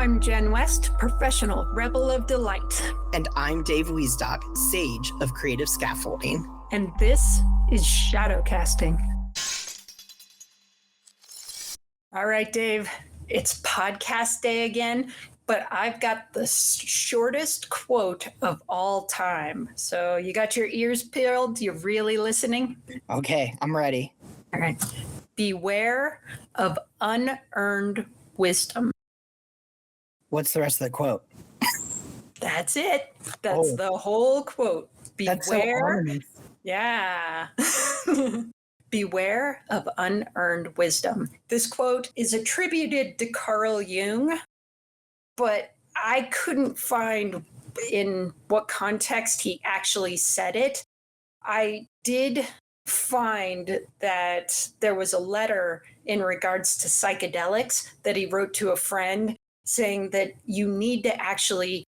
I'm Jen West, professional rebel of delight. And I'm Dave Wiesdock, sage of creative scaffolding. And this is shadow casting. All right, Dave, it's podcast day again, but I've got the shortest quote of all time. So you got your ears peeled? You're really listening? Okay, I'm ready. All right. Beware of unearned wisdom. What's the rest of the quote? That's it. That's the whole quote. Beware. That's so ominous. Yeah. Beware of unearned wisdom. This quote is attributed to Carl Jung, but I couldn't find in what context he actually said it. I did find that there was a letter in regards to psychedelics that he wrote to a friend saying that you need to actually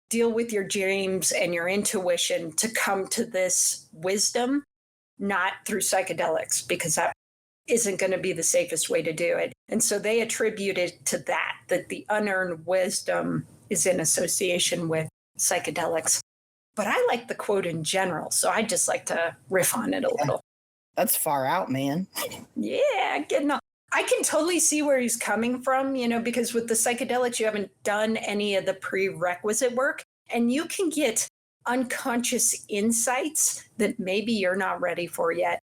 deal with your dreams and your intuition to come to this wisdom, not through psychedelics, because that isn't going to be the safest way to do it. And so they attribute it to that the unearned wisdom is in association with psychedelics. But I like the quote in general, so I just like to riff on it a little. That's far out, man. Yeah, I can totally see where he's coming from, because with the psychedelics, you haven't done any of the prerequisite work, and you can get unconscious insights that maybe you're not ready for yet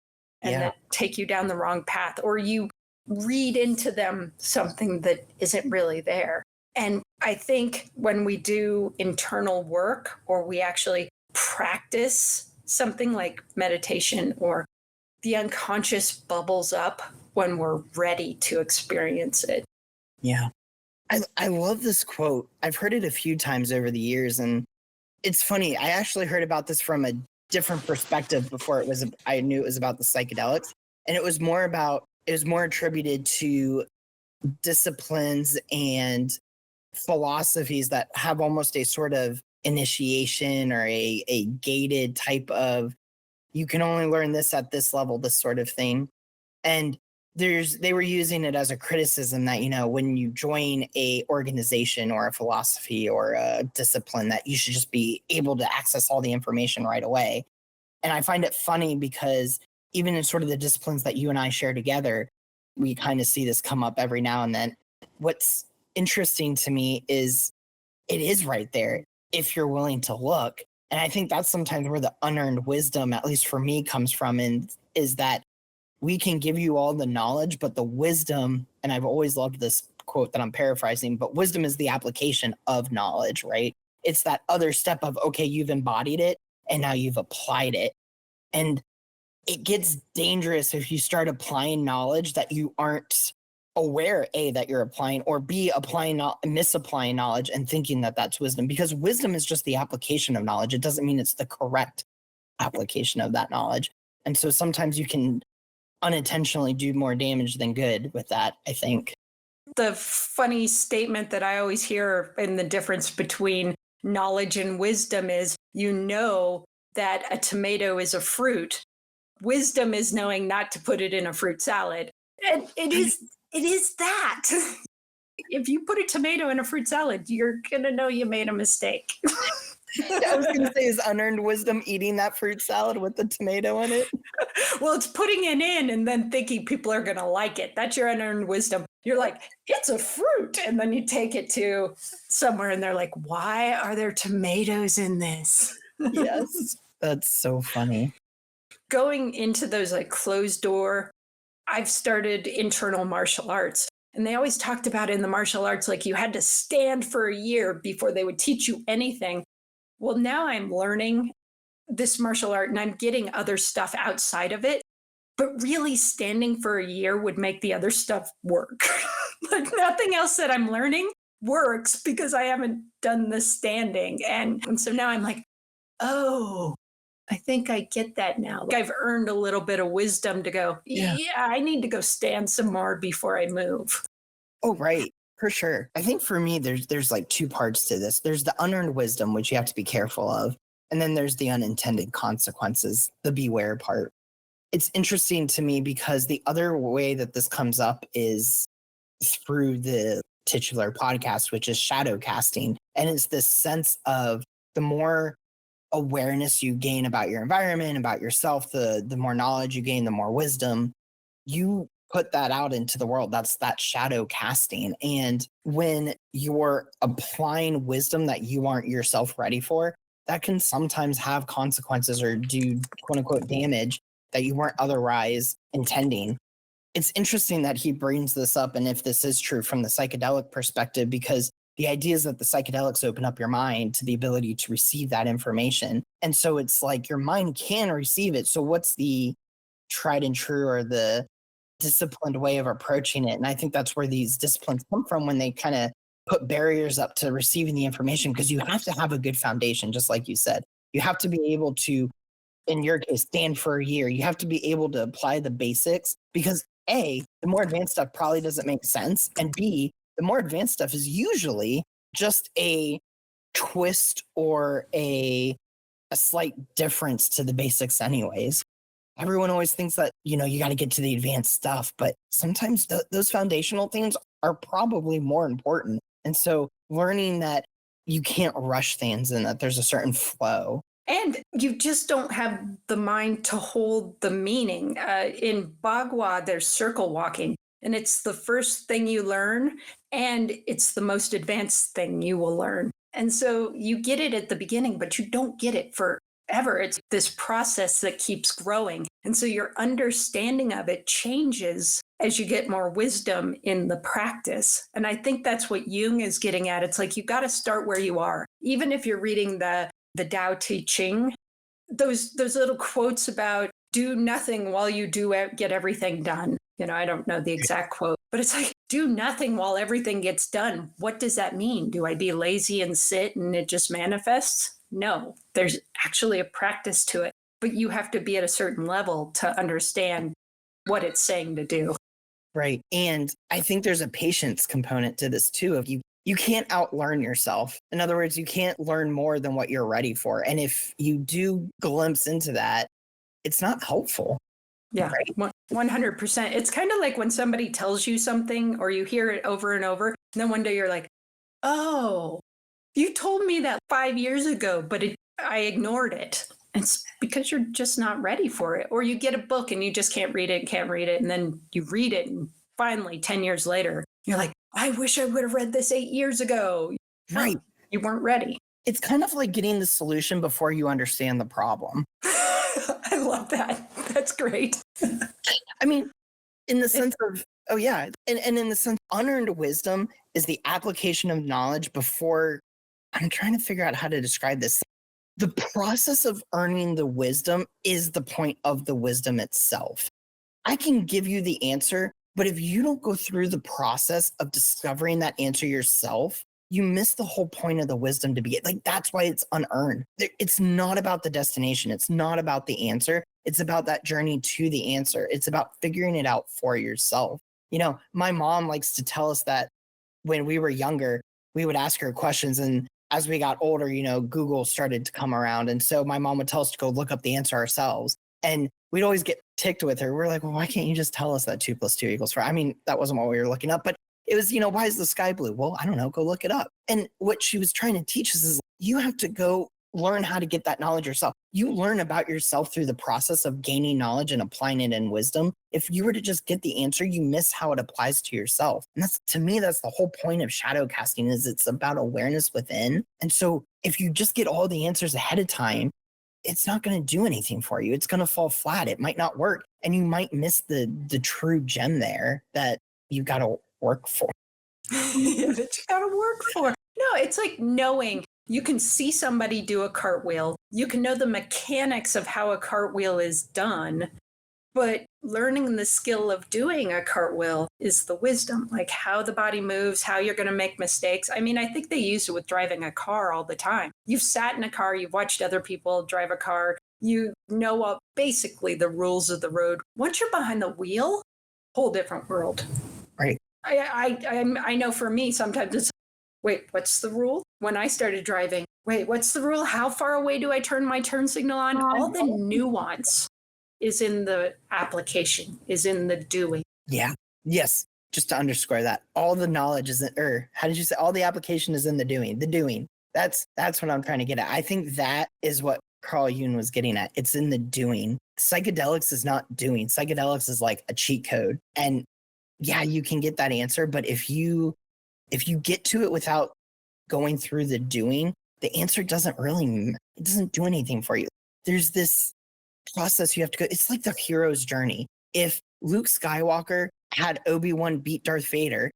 and that take you down the wrong path, or you read into them something that isn't really there. And I think when we do internal work or we actually practice something like meditation, or the unconscious bubbles up when we're ready to experience it. Yeah. I love this quote. I've heard it a few times over the years, and it's funny. I actually heard about this from a different perspective before I knew it was about the psychedelics. And it was more attributed to disciplines and philosophies that have almost a sort of initiation or a gated type of, you can only learn this at this level, this sort of thing. And they were using it as a criticism that, when you join a organization or a philosophy or a discipline, that you should just be able to access all the information right away. And I find it funny because even in sort of the disciplines that you and I share together, we kind of see this come up every now and then. What's interesting to me is it is right there if you're willing to look. And I think that's sometimes where the unearned wisdom, at least for me, comes from, and is that we can give you all the knowledge, but the wisdom, and I've always loved this quote that I'm paraphrasing, but wisdom is the application of knowledge, right? It's that other step of, okay, you've embodied it and now you've applied it. And it gets dangerous if you start applying knowledge that you aren't aware, A, that you're applying, or B, misapplying knowledge and thinking that that's wisdom, because wisdom is just the application of knowledge. It doesn't mean it's the correct application of that knowledge. And so sometimes you can unintentionally do more damage than good with that, I think. The funny statement that I always hear in the difference between knowledge and wisdom is, that a tomato is a fruit. Wisdom is knowing not to put it in a fruit salad. And it is that. If you put a tomato in a fruit salad, you're going to know you made a mistake. I was going to say, is unearned wisdom eating that fruit salad with the tomato in it? Well, it's putting it in and then thinking people are going to like it. That's your unearned wisdom. You're like, it's a fruit. And then you take it to somewhere and they're like, why are there tomatoes in this? Yes, that's so funny. Going into those like closed door, I've started internal martial arts. And they always talked about in the martial arts, like you had to stand for a year before they would teach you anything. Well, now I'm learning this martial art and I'm getting other stuff outside of it. But really standing for a year would make the other stuff work. Like nothing else that I'm learning works because I haven't done the standing. And so now I'm like, oh, I think I get that now. Like I've earned a little bit of wisdom to go, yeah, I need to go stand some more before I move. Oh, right. For sure. I think for me, there's like two parts to this. There's the unearned wisdom, which you have to be careful of. And then there's the unintended consequences, the beware part. It's interesting to me because the other way that this comes up is through the titular podcast, which is shadow casting. And it's this sense of the more awareness you gain about your environment, about yourself, the more knowledge you gain, the more wisdom you put that out into the world. That's that shadow casting. And when you're applying wisdom that you aren't yourself ready for, that can sometimes have consequences or do quote unquote damage that you weren't otherwise intending. It's interesting that he brings this up, and if this is true from the psychedelic perspective, because the idea is that the psychedelics open up your mind to the ability to receive that information. And so it's like your mind can receive it. So what's the tried and true or the disciplined way of approaching it? And I think that's where these disciplines come from when they kind of put barriers up to receiving the information, because you have to have a good foundation, just like you said. You have to be able to, in your case, stand for a year. You have to be able to apply the basics, because A, the more advanced stuff probably doesn't make sense. And B, the more advanced stuff is usually just a twist or a slight difference to the basics anyways. Everyone always thinks that, you got to get to the advanced stuff, but sometimes those foundational things are probably more important. And so learning that you can't rush things and that there's a certain flow. And you just don't have the mind to hold the meaning. In Bagua, there's circle walking, and it's the first thing you learn, and it's the most advanced thing you will learn. And so you get it at the beginning, but you don't get it forever. It's this process that keeps growing. And so your understanding of it changes as you get more wisdom in the practice. And I think that's what Jung is getting at. It's like you got to start where you are. Even if you're reading the Tao Te Ching, those little quotes about do nothing while you get everything done. I don't know the exact quote, but it's like, do nothing while everything gets done. What does that mean? Do I be lazy and sit and it just manifests? No, there's actually a practice to it, but you have to be at a certain level to understand what it's saying to do. Right. And I think there's a patience component to this too. If you can't outlearn yourself. In other words, you can't learn more than what you're ready for. And if you do glimpse into that, it's not helpful. Yeah, right? 100%. It's kind of like when somebody tells you something or you hear it over and over, and then one day you're like, oh, you told me that 5 years ago, but I ignored it. It's because you're just not ready for it. Or you get a book and you just can't read it. And then you read it. And finally, 10 years later, you're like, I wish I would have read this 8 years ago. Right. No, you weren't ready. It's kind of like getting the solution before you understand the problem. I love that. That's great. I mean, in the sense of, oh yeah. And in the sense, unearned wisdom is the application of knowledge before. I'm trying to figure out how to describe this. The process of earning the wisdom is the point of the wisdom itself. I can give you the answer, but if you don't go through the process of discovering that answer yourself, you miss the whole point of the wisdom to begin. Like, that's why it's unearned. It's not about the destination. It's not about the answer. It's about that journey to the answer. It's about figuring it out for yourself. My mom likes to tell us that when we were younger, we would ask her questions, and as we got older, Google started to come around. And so my mom would tell us to go look up the answer ourselves. And we'd always get ticked with her. We're like, well, why can't you just tell us that 2 + 2 = 4? I mean, that wasn't what we were looking up, but it was, why is the sky blue? Well, I don't know. Go look it up. And what she was trying to teach us is you have to go learn how to get that knowledge yourself. You learn about yourself through the process of gaining knowledge and applying it in wisdom. If you were to just get the answer, you miss how it applies to yourself. And to me, that's the whole point of shadow casting, is it's about awareness within. And so if you just get all the answers ahead of time, it's not going to do anything for you. It's going to fall flat. It might not work. And you might miss the true gem there that you got to work for. Yeah, that you got to work for. No, it's like knowing. You can see somebody do a cartwheel. You can know the mechanics of how a cartwheel is done, but learning the skill of doing a cartwheel is the wisdom, like how the body moves, how you're going to make mistakes. I mean, I think they use it with driving a car all the time. You've sat in a car, you've watched other people drive a car, you know basically the rules of the road. Once you're behind the wheel, whole different world. Right. I know for me, sometimes it's, wait, what's the rule? When I started driving, wait, what's the rule? How far away do I turn my turn signal on? All the nuance is in the application, is in the doing. Yeah. Yes. just to underscore that, all the knowledge is in, or how did you say, all the application is in the doing. That's what I'm trying to get at. I think that is what Carl Jung was getting at. It's in the doing. Psychedelics is not doing. Psychedelics is like a cheat code. And yeah, you can get that answer, but if you get to it without going through the doing, the answer doesn't do anything for you. There's this process you have to go. It's like the hero's journey. If Luke Skywalker had Obi-Wan beat Darth Vader,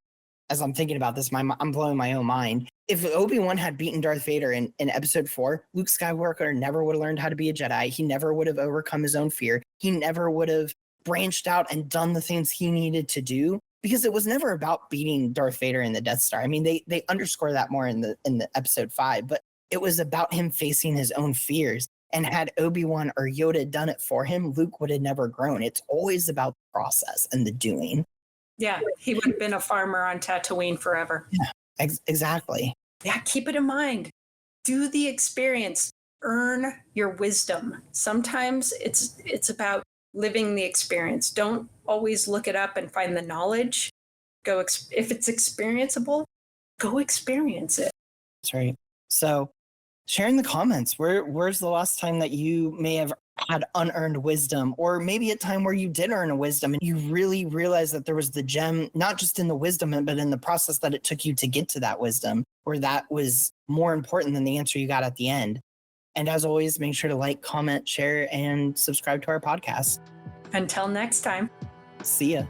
as I'm thinking about this, I'm blowing my own mind. If Obi-Wan had beaten Darth Vader in episode 4, Luke Skywalker never would have learned how to be a Jedi. He never would have overcome his own fear. He never would have branched out and done the things he needed to do, because it was never about beating Darth Vader in the Death Star. I mean, they underscore that more in the episode 5, but it was about him facing his own fears. And had Obi-Wan or Yoda done it for him, Luke would have never grown. It's always about the process and the doing. Yeah, he would have been a farmer on Tatooine forever. Yeah, exactly. Yeah, keep it in mind. Do the experience. Earn your wisdom. Sometimes it's about living the experience. Don't always look it up and find the knowledge. If it's experienceable, go experience it. That's right. So share in the comments, where's the last time that you may have had unearned wisdom, or maybe a time where you did earn a wisdom and you really realized that there was the gem, not just in the wisdom, but in the process that it took you to get to that wisdom, or that was more important than the answer you got at the end. And as always, make sure to like, comment, share, and subscribe to our podcast. Until next time. See ya.